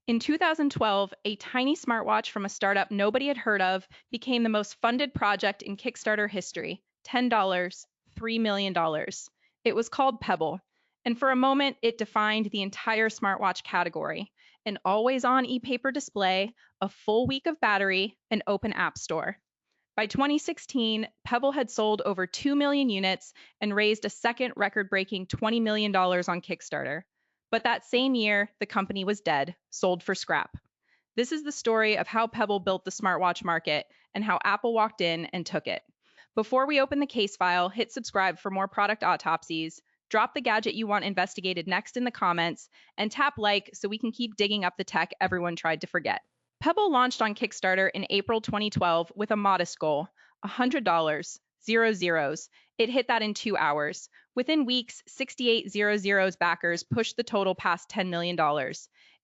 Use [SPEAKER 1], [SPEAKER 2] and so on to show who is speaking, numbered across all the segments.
[SPEAKER 1] In 2012, a tiny smartwatch from a startup nobody had heard of became the most funded project in Kickstarter history. $10, $3 million. It was called Pebble, and for a moment, it defined the entire smartwatch category. An always on e paper display, a full week of battery, an open app store. By 2016, Pebble had sold over 2 million units and raised a second record breaking $20 million on Kickstarter. But that same year, the company was dead, sold for scrap. This is the story of how Pebble built the smartwatch market and how Apple walked in and took it. Before we open the case file, hit subscribe for more product autopsies, drop the gadget you want investigated next in the comments, and tap like so we can keep digging up the tech everyone tried to forget. Pebble launched on Kickstarter in April 2012 with a modest goal, $100, zero zeros. It hit that in 2 hours. Within weeks, 6800's backers pushed the total past $10 million.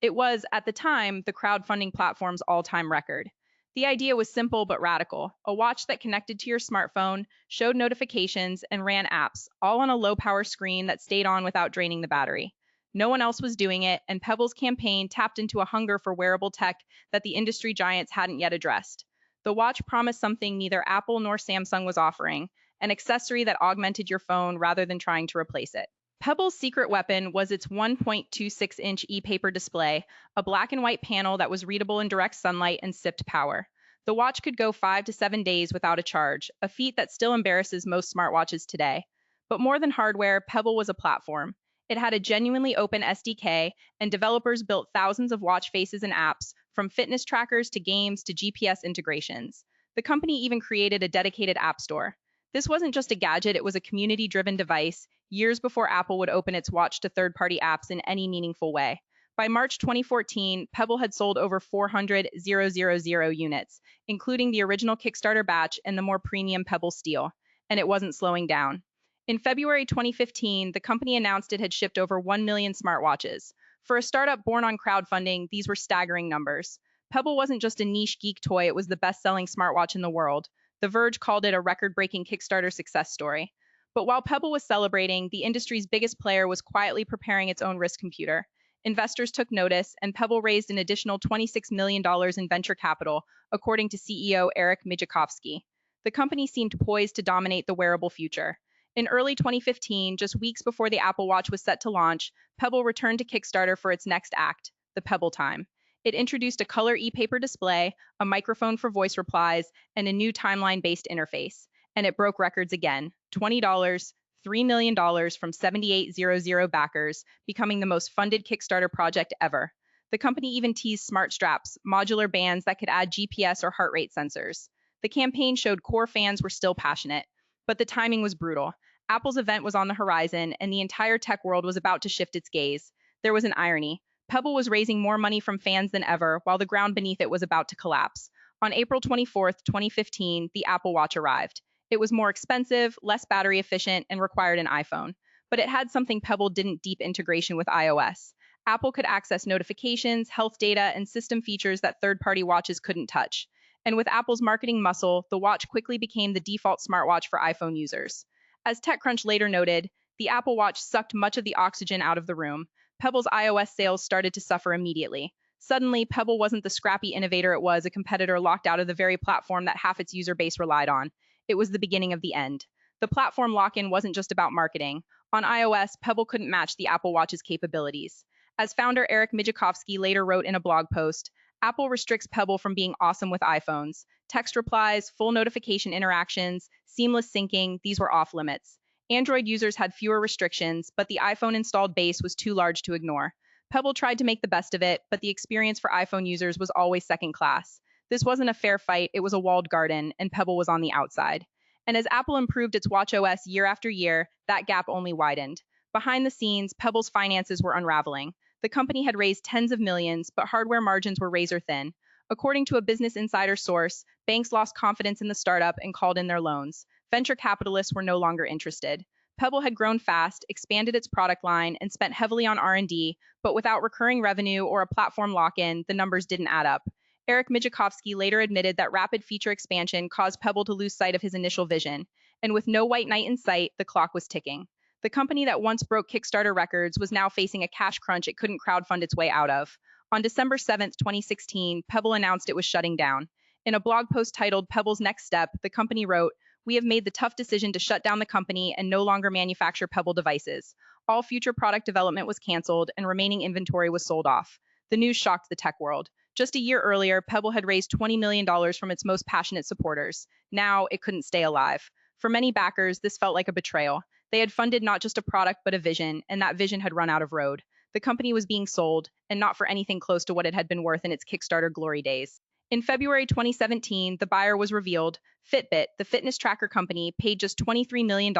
[SPEAKER 1] It was, at the time, the crowdfunding platform's all-time record. The idea was simple but radical, a watch that connected to your smartphone, showed notifications, and ran apps, all on a low-power screen that stayed on without draining the battery. No one else was doing it, and Pebble's campaign tapped into a hunger for wearable tech that the industry giants hadn't yet addressed. The watch promised something neither Apple nor Samsung was offering, an accessory that augmented your phone rather than trying to replace it. Pebble's secret weapon was its 1.26-inch e-paper display, a black and white panel that was readable in direct sunlight and sipped power. The watch could go 5 to 7 days without a charge, a feat that still embarrasses most smartwatches today. But more than hardware, Pebble was a platform. It had a genuinely open SDK, and developers built thousands of watch faces and apps, from fitness trackers to games to GPS integrations. The company even created a dedicated app store. This wasn't just a gadget, it was a community-driven device, years before Apple would open its watch to third-party apps in any meaningful way. By March 2014, Pebble had sold over 400,000 units, including the original Kickstarter batch and the more premium Pebble Steel, and it wasn't slowing down. In February 2015, the company announced it had shipped over 1 million smartwatches. For a startup born on crowdfunding, these were staggering numbers. Pebble wasn't just a niche geek toy, it was the best-selling smartwatch in the world. The Verge called it a record-breaking Kickstarter success story. But while Pebble was celebrating, the industry's biggest player was quietly preparing its own wrist computer. Investors took notice, and Pebble raised an additional $26 million in venture capital, according to CEO Eric Migicovsky. The company seemed poised to dominate the wearable future. In early 2015, just weeks before the Apple Watch was set to launch, Pebble returned to Kickstarter for its next act, the Pebble Time. It introduced a color e-paper display, a microphone for voice replies, and a new timeline-based interface. And it broke records again, $20, $3 million from 7,800 backers, becoming the most funded Kickstarter project ever. The company even teased smart straps, modular bands that could add GPS or heart rate sensors. The campaign showed core fans were still passionate, but the timing was brutal. Apple's event was on the horizon, and the entire tech world was about to shift its gaze. There was an irony. Pebble was raising more money from fans than ever, while the ground beneath it was about to collapse. On April 24, 2015, the Apple Watch arrived. It was more expensive, less battery efficient, and required an iPhone. But it had something Pebble didn't: deep integration with iOS. Apple could access notifications, health data, and system features that third-party watches couldn't touch. And with Apple's marketing muscle, the watch quickly became the default smartwatch for iPhone users. As TechCrunch later noted, the Apple Watch sucked much of the oxygen out of the room. Pebble's iOS sales started to suffer immediately. Suddenly, Pebble wasn't the scrappy innovator it was, a competitor locked out of the very platform that half its user base relied on. It was the beginning of the end. The platform lock-in wasn't just about marketing. On iOS, Pebble couldn't match the Apple Watch's capabilities. As founder Eric Migicovsky later wrote in a blog post, Apple restricts Pebble from being awesome with iPhones. Text replies, full notification interactions, seamless syncing, these were off limits. Android users had fewer restrictions, but the iPhone installed base was too large to ignore. Pebble tried to make the best of it, but the experience for iPhone users was always second class. This wasn't a fair fight, it was a walled garden, and Pebble was on the outside. And as Apple improved its watchOS year after year, that gap only widened. Behind the scenes, Pebble's finances were unraveling. The company had raised tens of millions, but hardware margins were razor thin. According to a Business Insider source, banks lost confidence in the startup and called in their loans. Venture capitalists were no longer interested. Pebble had grown fast, expanded its product line, and spent heavily on R&D, but without recurring revenue or a platform lock-in, the numbers didn't add up. Eric Migicovsky later admitted that rapid feature expansion caused Pebble to lose sight of his initial vision, and with no white knight in sight, the clock was ticking. The company that once broke Kickstarter records was now facing a cash crunch it couldn't crowdfund its way out of. On December 7th, 2016, Pebble announced it was shutting down. In a blog post titled Pebble's Next Step, the company wrote, "We have made the tough decision to shut down the company and no longer manufacture Pebble devices. All future product development was canceled and remaining inventory was sold off." The news shocked the tech world. Just a year earlier, Pebble had raised $20 million from its most passionate supporters. Now it couldn't stay alive. For many backers, this felt like a betrayal. They had funded not just a product, but a vision, and that vision had run out of road. The company was being sold, and not for anything close to what it had been worth in its Kickstarter glory days. In February 2017, the buyer was revealed. Fitbit, the fitness tracker company, paid just $23 million,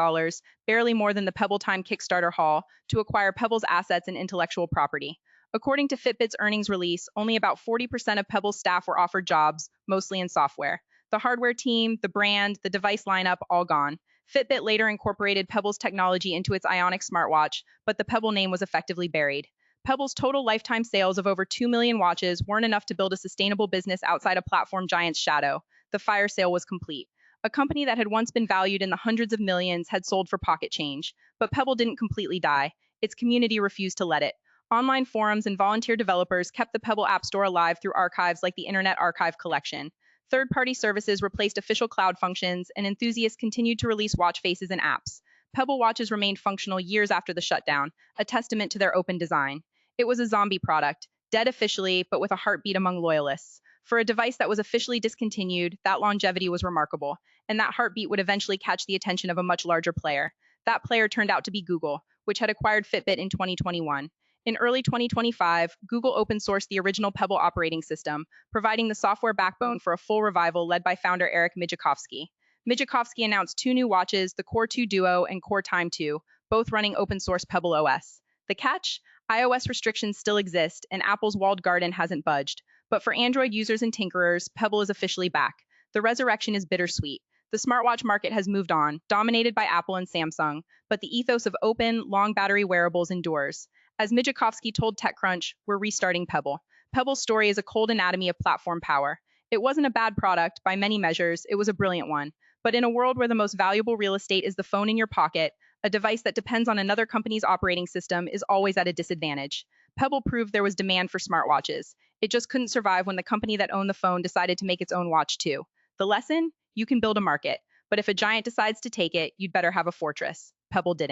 [SPEAKER 1] barely more than the Pebble Time Kickstarter haul, to acquire Pebble's assets and intellectual property. According to Fitbit's earnings release, only about 40% of Pebble's staff were offered jobs, mostly in software. The hardware team, the brand, the device lineup, all gone. Fitbit later incorporated Pebble's technology into its Ionic smartwatch, but the Pebble name was effectively buried. Pebble's total lifetime sales of over 2 million watches weren't enough to build a sustainable business outside a platform giant's shadow. The fire sale was complete. A company that had once been valued in the hundreds of millions had sold for pocket change. But Pebble didn't completely die. Its community refused to let it. Online forums and volunteer developers kept the Pebble Appstore alive through archives like the Internet Archive Collection. Third-party services replaced official cloud functions, and enthusiasts continued to release watch faces and apps. Pebble watches remained functional years after the shutdown, a testament to their open design. It was a zombie product, dead officially, but with a heartbeat among loyalists. For a device that was officially discontinued, that longevity was remarkable, and that heartbeat would eventually catch the attention of a much larger player. That player turned out to be Google, which had acquired Fitbit in 2021. In early 2025, Google open-sourced the original Pebble operating system, providing the software backbone for a full revival led by founder Eric Migicovsky. Migicovsky announced two new watches, the Core 2 Duo and Core Time 2, both running open-source Pebble OS. The catch? iOS restrictions still exist, and Apple's walled garden hasn't budged. But for Android users and tinkerers, Pebble is officially back. The resurrection is bittersweet. The smartwatch market has moved on, dominated by Apple and Samsung, but the ethos of open, long battery wearables endures. As Migicovsky told TechCrunch, "We're restarting Pebble." Pebble's story is a cold anatomy of platform power. It wasn't a bad product, by many measures, it was a brilliant one. But in a world where the most valuable real estate is the phone in your pocket, a device that depends on another company's operating system is always at a disadvantage. Pebble proved there was demand for smartwatches. It just couldn't survive when the company that owned the phone decided to make its own watch too. The lesson? You can build a market, but if a giant decides to take it, you'd better have a fortress. Pebble didn't.